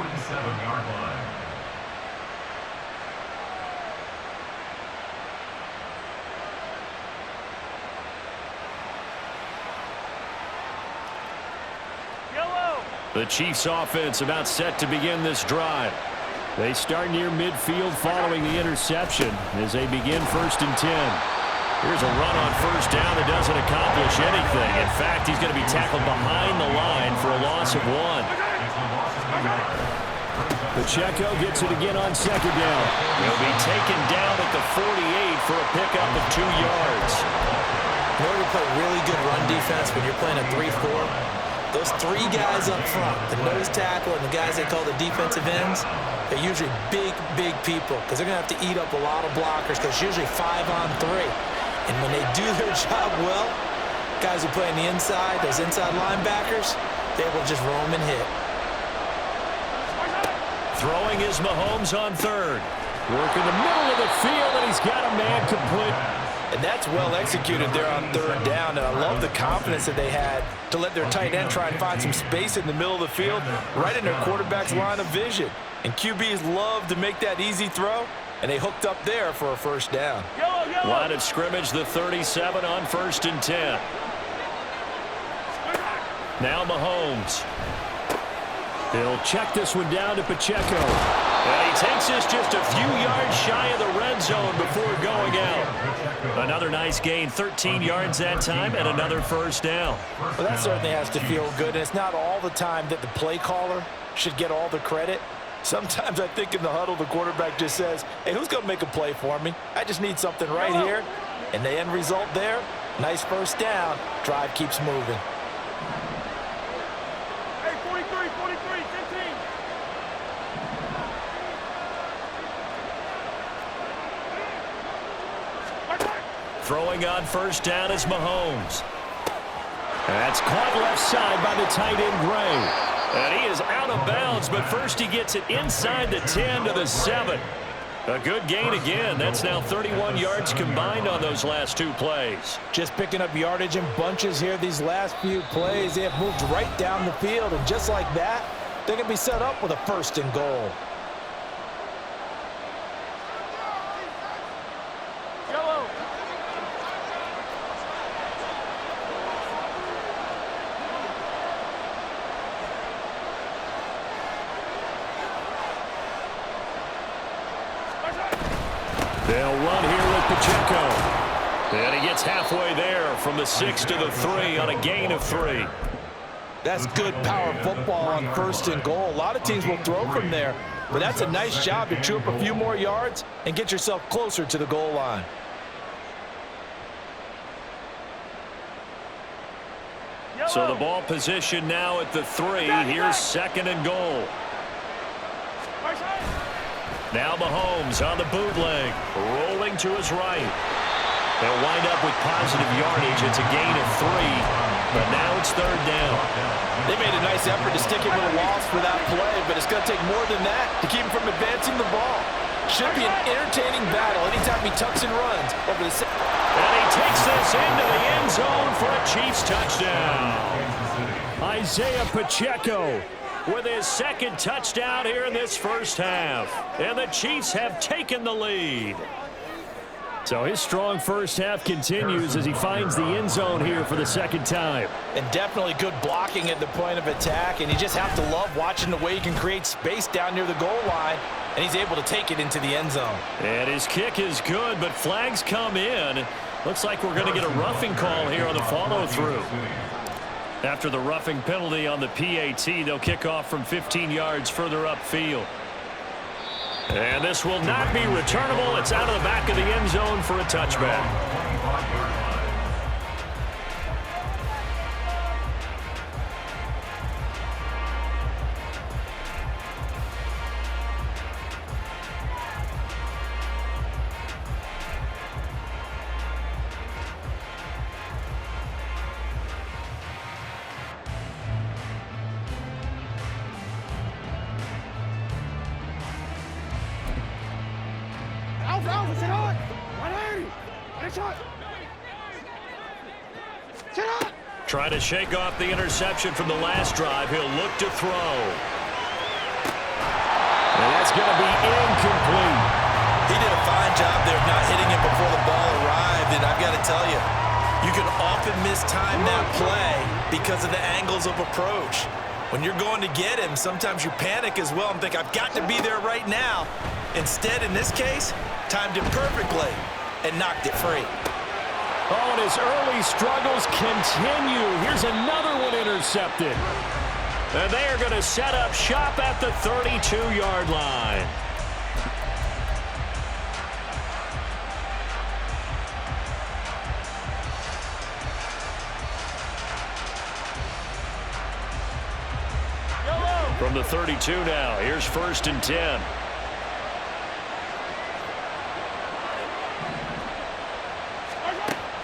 47-yard line. The Chiefs offense about set to begin this drive. They start near midfield following the interception as they begin 1st and 10. Here's a run on 1st down that doesn't accomplish anything. In fact, he's going to be tackled behind the line for a loss of 1. Pacheco gets it again on 2nd down. He'll be taken down at the 48 for a pickup of 2 yards. In order to play really good run defense when you're playing a 3-4, those 3 guys up front, the nose tackle and the guys they call the defensive ends, they're usually big people because they're going to have to eat up a lot of blockers because it's usually 5 on 3. And when they do their job well, guys who play on the inside, those inside linebackers, they will just roam and hit. Throwing is Mahomes on 3rd. Work in the middle of the field, and he's got a man complete. And that's well executed there on 3rd down. And I love the confidence that they had to let their tight end try and find some space in the middle of the field, right in their quarterback's line of vision. And QBs love to make that easy throw, and they hooked up there for a 1st down. Line of scrimmage, the 37 on 1st and 10. Now Mahomes. He'll check this one down to Pacheco. And he takes this just a few yards shy of the red zone before going out. Another nice gain, 13 yards that time, and another 1st down. Well, that certainly has to feel good, and it's not all the time that the play caller should get all the credit. Sometimes I think in the huddle, the quarterback just says, hey, who's going to make a play for me? I just need something right here. And the end result there, nice 1st down. Drive keeps moving. Hey, 43, 15. Throwing on 1st down is Mahomes. That's caught left side by the tight end, Gray. And he is out of bounds, but first he gets it inside the 10 to the 7. A good gain again. That's now 31 yards combined on those last 2 plays. Just picking up yardage in bunches here these last few plays. They have moved right down the field, and just like that, they're going to be set up with a 1st and goal. They'll run here with Pacheco. And he gets halfway there from the 6 to the 3 on a gain of 3. That's good power football on 1st and goal. A lot of teams will throw from there, but that's a nice job to chew up a few more yards and get yourself closer to the goal line. So the ball position now at the 3. Here's 2nd and goal. Now Mahomes on the bootleg, rolling to his right. They'll wind up with positive yardage. It's a gain of 3, but now it's 3rd down. They made a nice effort to stick him with a loss for that play, but it's going to take more than that to keep him from advancing the ball. Should be an entertaining battle anytime he tucks and runs over the... And he takes this into the end zone for a Chiefs touchdown. Isaiah Pacheco with his 2nd touchdown here in this 1st half. And the Chiefs have taken the lead. So his strong 1st half continues as he finds the end zone here for the 2nd time. And definitely good blocking at the point of attack. And you just have to love watching the way he can create space down near the goal line. And he's able to take it into the end zone. And his kick is good, but flags come in. Looks like we're going to get a roughing call here on the follow-through. After the roughing penalty on the PAT, they'll kick off from 15 yards further upfield. And this will not be returnable. It's out of the back of the end zone for a touchback. Trying to shake off the interception from the last drive. He'll look to throw. And that's going to be incomplete. He did a fine job there of not hitting it before the ball arrived, and I've got to tell you, you can often mistime that play because of the angles of approach. When you're going to get him, sometimes you panic as well and think, I've got to be there right now. Instead, in this case, timed it perfectly and knocked it free. Oh, and his early struggles continue. Here's another one intercepted. And they are going to set up shop at the 32-yard line. From the 32 now, here's 1st and 10.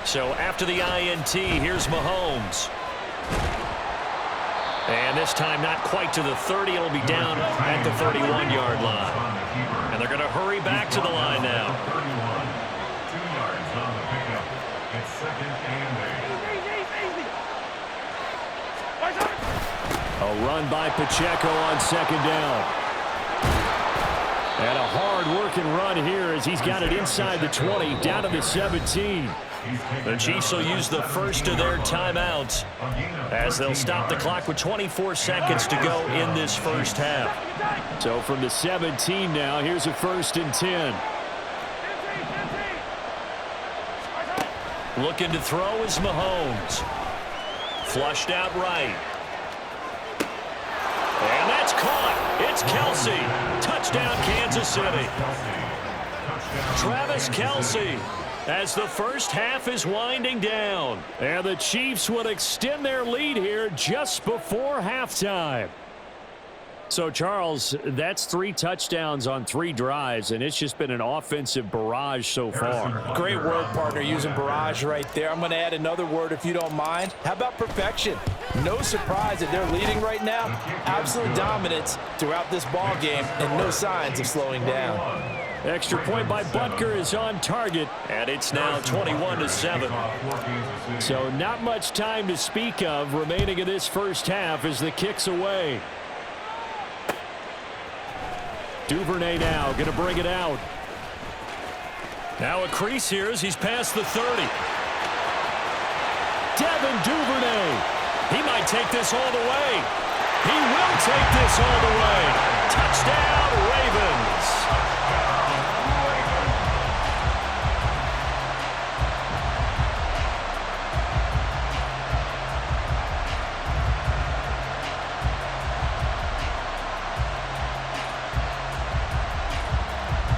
So after the INT, here's Mahomes. And this time not quite to the 30. It'll be down at the 31-yard line. And they're going to hurry back to the line now. 2 yards on the pickup. It's 2nd and 8. A run by Pacheco on 2nd down. And a hard-working run here as he's got it inside the 20, down to the 17. The Chiefs will use the first of their timeouts as they'll stop the clock with 24 seconds to go in this first half. So from the 17 now, here's a 1st and 10. Looking to throw is Mahomes. Flushed out right. And that's caught. It's Kelsey. Touchdown, Kansas City. Travis Kelsey as the first half is winding down. And the Chiefs would extend their lead here just before halftime. So, Charles, that's 3 touchdowns on 3 drives, and it's just been an offensive barrage so far. Great word, partner, using barrage right there. I'm going to add another word if you don't mind. How about perfection? No surprise that they're leading right now. Absolute dominance throughout this ball game and no signs of slowing down. Extra point by Butker is on target, and it's now 21-7. So not much time to speak of remaining in this first half as the kick's away. Duvernay now going to bring it out. Now a crease here as he's past the 30. Devin Duvernay. He might take this all the way. He will take this all the way. Touchdown, Ravens.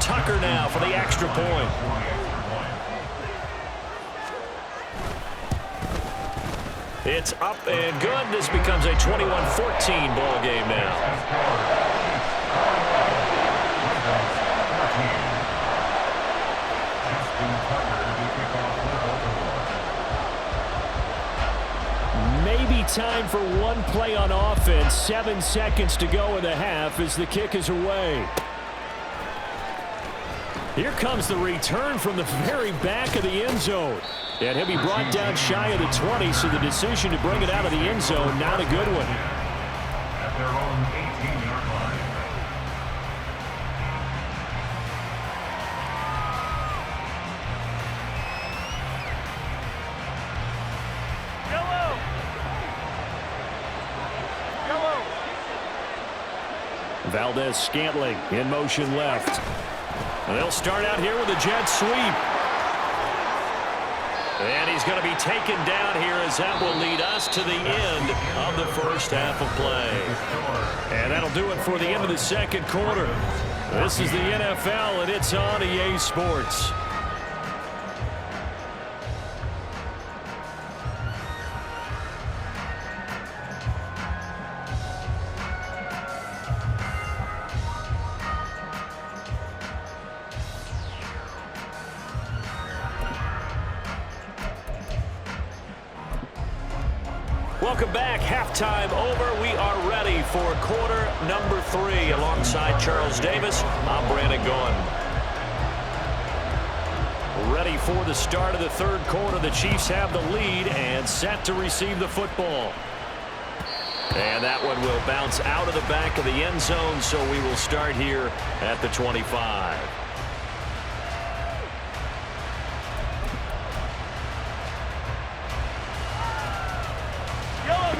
Tucker now for the extra point. It's up and good. This becomes a 21-14 ball game now. Maybe time for one play on offense. 7 seconds to go in the half as the kick is away. Here comes the return from the very back of the end zone. And he'll be brought down shy of the 20, so the decision to bring it out of the end zone, not a good one. At their own 18-yard line. Valdez-Scantling in motion left. And they'll start out here with a jet sweep. And he's going to be taken down here as that will lead us to the end of the first half of play. And that'll do it for the end of the second quarter. This is the NFL, and it's on EA Sports. Welcome back. Halftime over. We are ready for quarter number 3. Alongside Charles Davis, I'm Brandon Gaughan. Ready for the start of the third quarter. The Chiefs have the lead and set to receive the football. And that one will bounce out of the back of the end zone, so we will start here at the 25.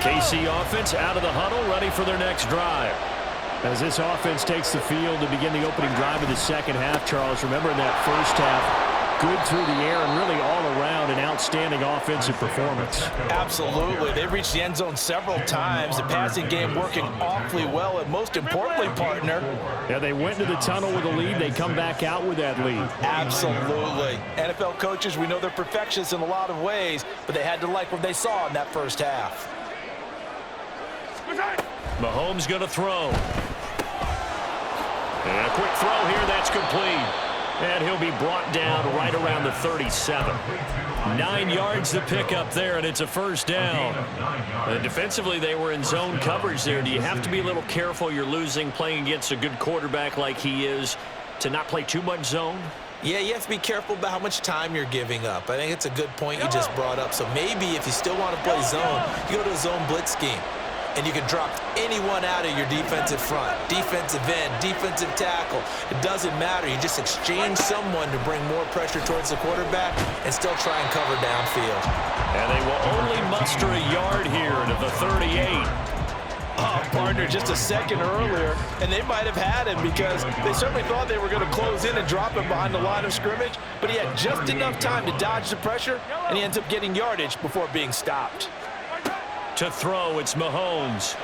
KC offense out of the huddle, ready for their next drive. As this offense takes the field to begin the opening drive of the second half, Charles, remember in that first half, good through the air and really all around an outstanding offensive performance. Absolutely. They reached the end zone several times. The passing game working awfully well, and most importantly, partner. Yeah, they went into the tunnel with a lead. They come back out with that lead. Absolutely. NFL coaches, we know they're perfectionists in a lot of ways, but they had to like what they saw in that first half. Mahomes going to throw. And a quick throw here, that's complete. And he'll be brought down right around the 37. 9 yards to pick up there, and it's a first down. Defensively, they were in zone coverage there. Do you have to be a little careful? You're losing, playing against a good quarterback like he is, to not play too much zone? Yeah, you have to be careful about how much time you're giving up. I think it's a good point you just brought up. So maybe if you still want to play zone, you go to a zone blitz scheme. And you can drop anyone out of your defensive front, defensive end, defensive tackle. It doesn't matter. You just exchange someone to bring more pressure towards the quarterback and still try and cover downfield. And they will only muster a yard here to the 38. Oh, partner, just a second earlier, and they might have had him because they certainly thought they were going to close in and drop him behind the line of scrimmage, but he had just enough time to dodge the pressure, and he ends up getting yardage before being stopped. To throw, it's Mahomes.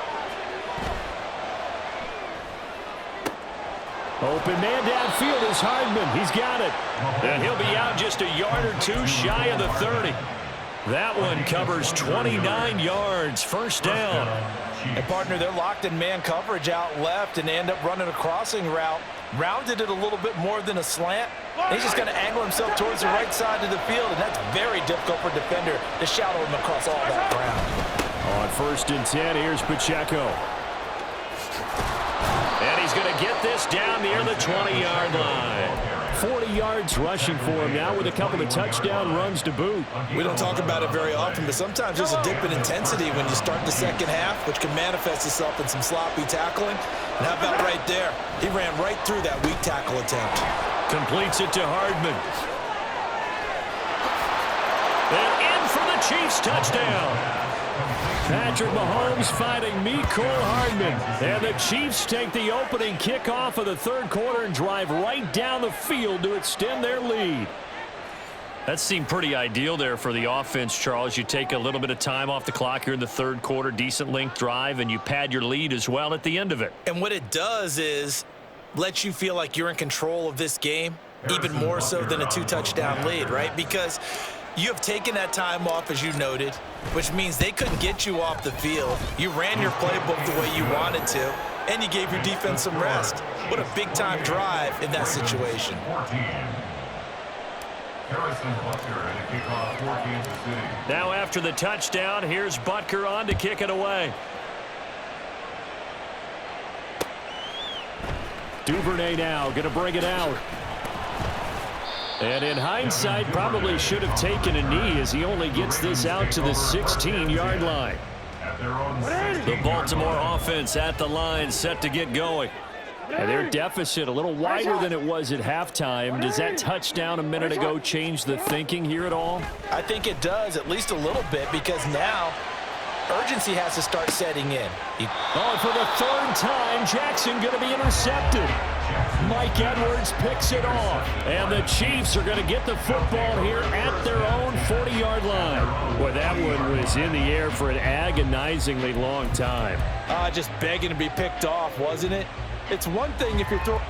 Open man downfield is Hardman. He's got it. And he'll be out just a yard or two shy of the 30. That one covers 29 yards. First down. And, partner, they're locked in man coverage out left, and they end up running a crossing route. Rounded it a little bit more than a slant. And he's just going to angle himself towards the right side of the field, and that's very difficult for a defender to shadow him across all that ground. On 1st and 10, here's Pacheco. And he's going to get this down near the 20-yard line. 40 yards rushing for him now with a couple of touchdown runs to boot. We don't talk about it very often, but sometimes there's a dip in intensity when you start the second half, which can manifest itself in some sloppy tackling. And how about right there? He ran right through that weak tackle attempt. Completes it to Hardman. And in for the Chiefs touchdown. Patrick Mahomes fighting Mecole Hardman. And the Chiefs take the opening kickoff of the third quarter and drive right down the field to extend their lead. That seemed pretty ideal there for the offense, Charles. You take a little bit of time off the clock here in the third quarter, decent length drive, and you pad your lead as well at the end of it. And what it does is let you feel like you're in control of this game, even more so than a 2-touchdown lead, right? Because you have taken that time off, as you noted, which means they couldn't get you off the field. You ran your playbook the way you wanted to, and you gave your defense some rest. What a big-time drive in that situation. Now after the touchdown, here's Butker on to kick it away. Duvernay now going to bring it out. And in hindsight, probably should have taken a knee as he only gets this out to the 16-yard line. The Baltimore offense at the line, set to get going. And their deficit a little wider than it was at halftime. Does that touchdown a minute ago change the thinking here at all? I think it does, at least a little bit, because now urgency has to start setting in. Oh, for the third time, Jackson going to be intercepted. Mike Edwards picks it off. And the Chiefs are going to get the football here at their own 40-yard line. Boy, that one was in the air for an agonizingly long time. Just begging to be picked off, wasn't it? It's one thing if you're throwing...